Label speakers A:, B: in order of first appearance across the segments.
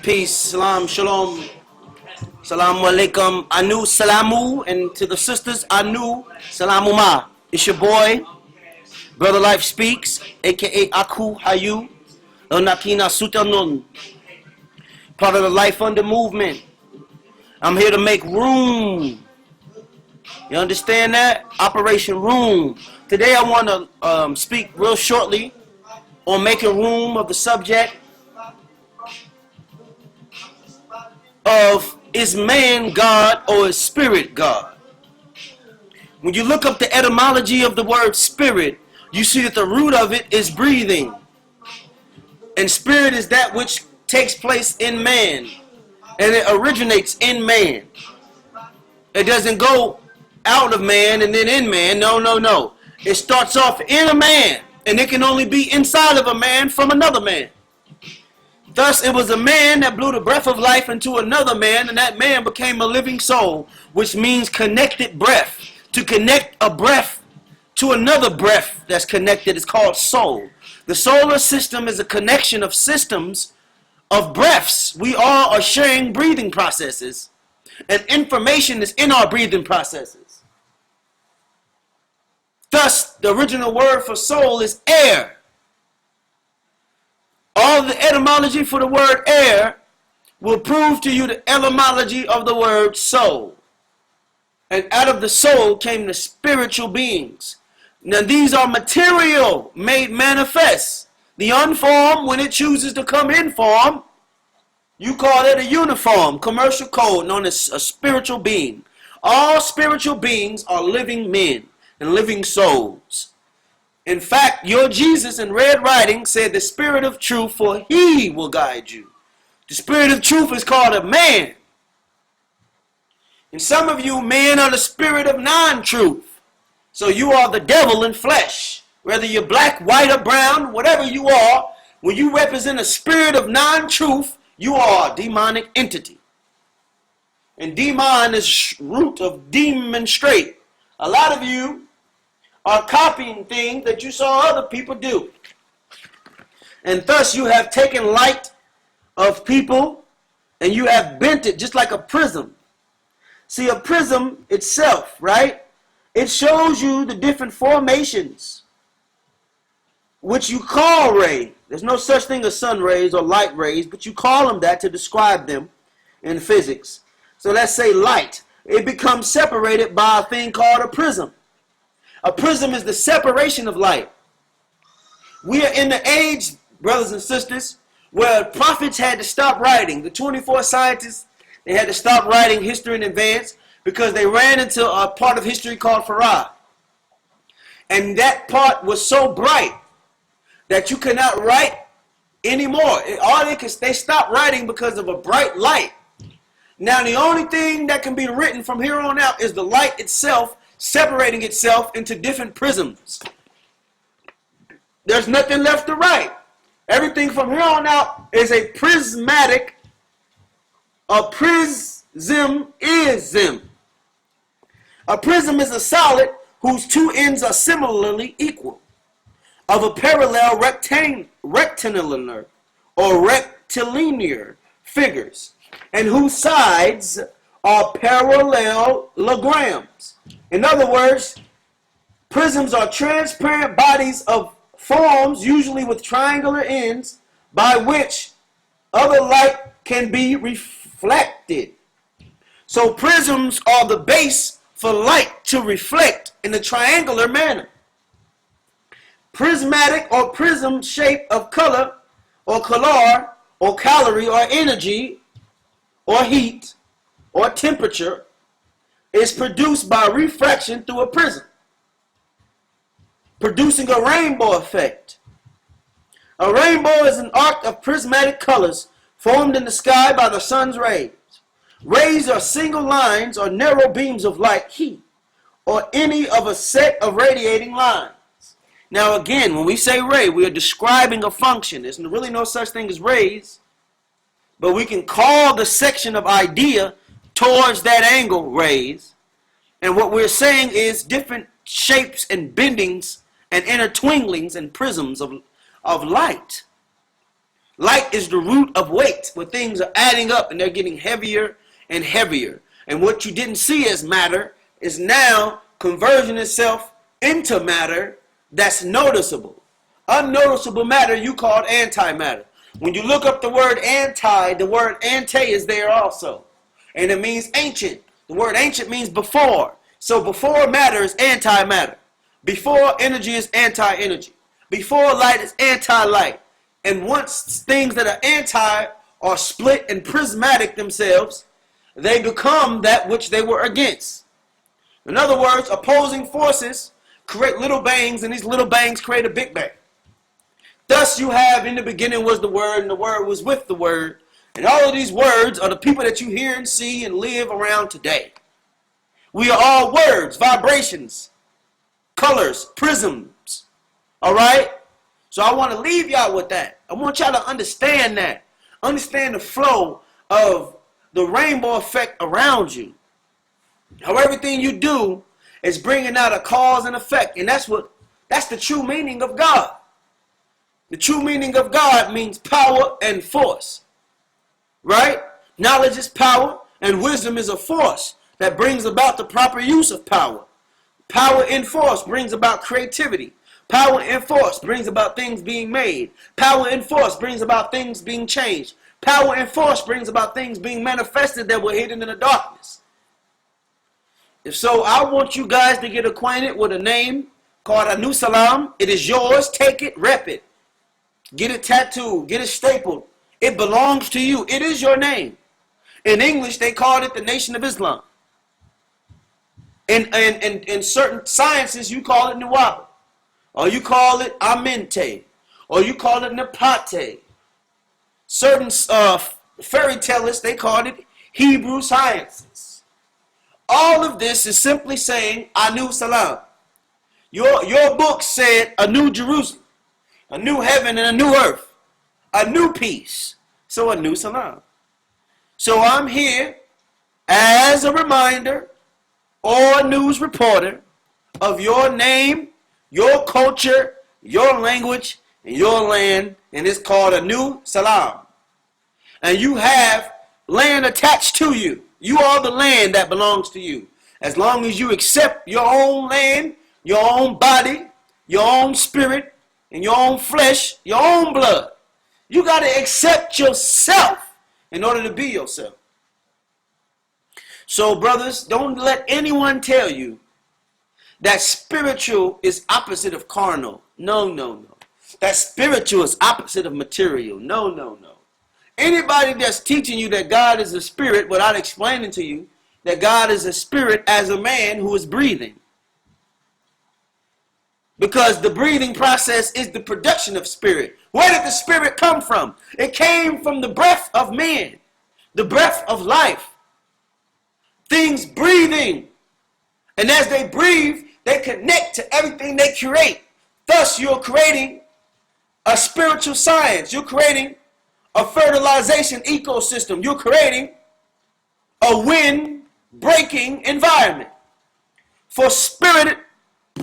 A: Peace, salam, shalom, salamu alaikum, anu salamu, and to the sisters, anu salamu ma. It's your boy, Brother Life Speaks, aka Aku Hayu, Nakina Sutanun, part of the Life Under movement. I'm here to make room. You understand that? Operation Room. Today I want to speak real shortly on making room of the subject of is man God or is spirit God? When you look up the etymology of the word spirit, you see that the root of it is breathing. And spirit is that which takes place in man. And it originates in man. It doesn't go out of man and then in man. No. It starts off in a man. And it can only be inside of a man from another man. Thus, it was a man that blew the breath of life into another man, and that man became a living soul, which means connected breath. To connect a breath to another breath that's connected is called soul. The solar system is a connection of systems of breaths. We all are sharing breathing processes, and information is in our breathing processes. Thus, the original word for soul is air. All the etymology for the word air will prove to you the etymology of the word soul. And out of the soul came the spiritual beings. Now these are material made manifest. The unformed, when it chooses to come in form, you call it a uniform, commercial code known as a spiritual being. All spiritual beings are living men and living souls. In fact, your Jesus in red writing said the spirit of truth, for he will guide you. The spirit of truth is called a man. And some of you men are the spirit of non-truth. So you are the devil in flesh. Whether you're black, white, or brown, whatever you are, when you represent a spirit of non-truth, you are a demonic entity. And demon is root of demonstrate. A lot of you are copying things that you saw other people do. And thus you have taken light of people and you have bent it just like a prism. See, a prism itself, right? It shows you the different formations which you call rays. There's no such thing as sun rays or light rays, but you call them that to describe them in physics. So let's say light. It becomes separated by a thing called a prism. A prism is the separation of light. We are in the age, brothers and sisters, where prophets had to stop writing. The 24 scientists, they had to stop writing history in advance because they ran into a part of history called Farad. And that part was so bright that you could not write anymore. They stopped writing because of a bright light. Now the only thing that can be written from here on out is the light itself separating itself into different prisms. There's nothing left to write. Everything from here on out is a prismatic, a prismism. A prism is a solid whose two ends are similarly equal, of a parallel rectilinear or rectilinear figures, and whose sides are parallelograms. In other words, prisms are transparent bodies of forms, usually with triangular ends, by which other light can be reflected. So prisms are the base for light to reflect in a triangular manner. Prismatic or prism shape of color or calor or calorie or energy or heat or temperature is produced by refraction through a prism, producing a rainbow effect. A rainbow is an arc of prismatic colors formed in the sky by the sun's rays. Rays are single lines or narrow beams of light, heat, or any of a set of radiating lines. Now again, when we say ray, we are describing a function. There's really no such thing as rays, but we can call the section of idea towards that angle rays. And what we're saying is different shapes and bendings and intertwinglings and prisms of light. Light is the root of weight, where things are adding up and they're getting heavier and heavier. And what you didn't see as matter is now converging itself into matter that's noticeable. Unnoticeable matter you called antimatter. When you look up the word anti, the word ante is there also. And it means ancient. The word ancient means before. So before matter is antimatter. Before energy is anti-energy. Before light is anti-light. And once things that are anti are split and prismatic themselves, they become that which they were against. In other words, opposing forces create little bangs, and these little bangs create a big bang. Thus you have, in the beginning was the Word, and the Word was with the Word. And all of these words are the people that you hear and see and live around today. We are all words, vibrations, colors, prisms. All right? So I want to leave y'all with that. I want y'all to understand that. Understand the flow of the rainbow effect around you. How everything you do is bringing out a cause and effect. And that's the true meaning of God. The true meaning of God means power and force. Right? Knowledge is power, and wisdom is a force that brings about the proper use of power. Power and force brings about creativity. Power and force brings about things being made. Power and force brings about things being changed. Power and force brings about things being manifested that were hidden in the darkness. If so, I want you guys to get acquainted with a name called Anu Salam. It is yours. Take it, rep it. Get it tattooed. Get it stapled. It belongs to you. It is your name. In English, they called it the Nation of Islam. In certain sciences, you call it Nuwaba. Or you call it Amente. Or you call it Nepate. Certain fairy tellers, they called it Hebrew sciences. All of this is simply saying Anu Salam. Your book said a new Jerusalem, a new heaven and a new earth, a new peace. So Anu Salam. So I'm here as a reminder or a news reporter of your name, your culture, your language, and your land, and it's called Anu Salam. And you have land attached to you. You are the land that belongs to you. As long as you accept your own land, your own body, your own spirit, and your own flesh, your own blood. You got to accept yourself in order to be yourself. So, brothers, don't let anyone tell you that spiritual is opposite of carnal. No, no, no. That spiritual is opposite of material. No, no, no. Anybody that's teaching you that God is a spirit without explaining to you that God is a spirit as a man who is breathing. Because the breathing process is the production of spirit. Where did the spirit come from? It came from the breath of man, the breath of life. Things breathing. And as they breathe, they connect to everything they create. Thus, you're creating a spiritual science. You're creating a fertilization ecosystem. You're creating a wind-breaking environment. For spirit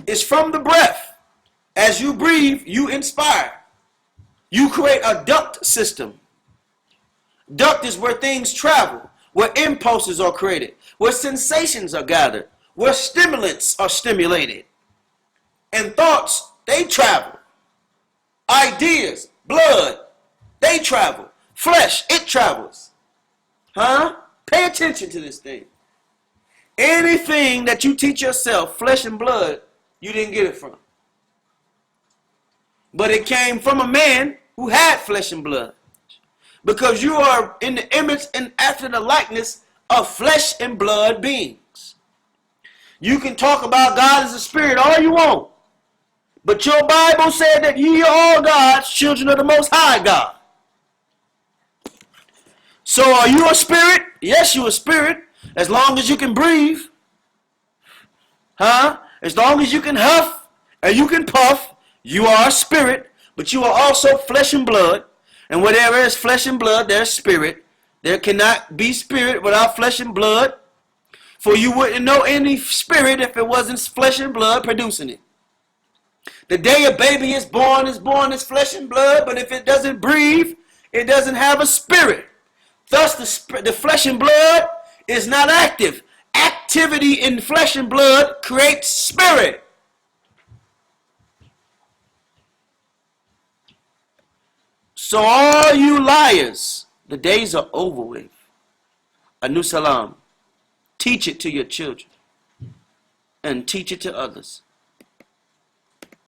A: is from the breath. As you breathe, you inspire. You create a duct system. Duct is where things travel, where impulses are created, where sensations are gathered, where stimulants are stimulated. And thoughts, they travel. Ideas, blood, they travel. Flesh, it travels. Huh? Pay attention to this thing. Anything that you teach yourself, flesh and blood, you didn't get it from. But it came from a man who had flesh and blood. Because you are in the image and after the likeness of flesh and blood beings. You can talk about God as a spirit all you want. But your Bible said that ye are all God's children of the Most High God. So are you a spirit? Yes, you're a spirit. As long as you can breathe. Huh? As long as you can huff and you can puff, you are a spirit. But you are also flesh and blood. And where there is flesh and blood, there's spirit. There cannot be spirit without flesh and blood. For you wouldn't know any spirit if it wasn't flesh and blood producing it. The day a baby is born as flesh and blood. But if it doesn't breathe, It doesn't have a spirit. Thus, the flesh and blood is not active. Activity in flesh and blood creates spirit. So all you liars, the days are over with. Anu Salam. Teach it to your children. And teach it to others.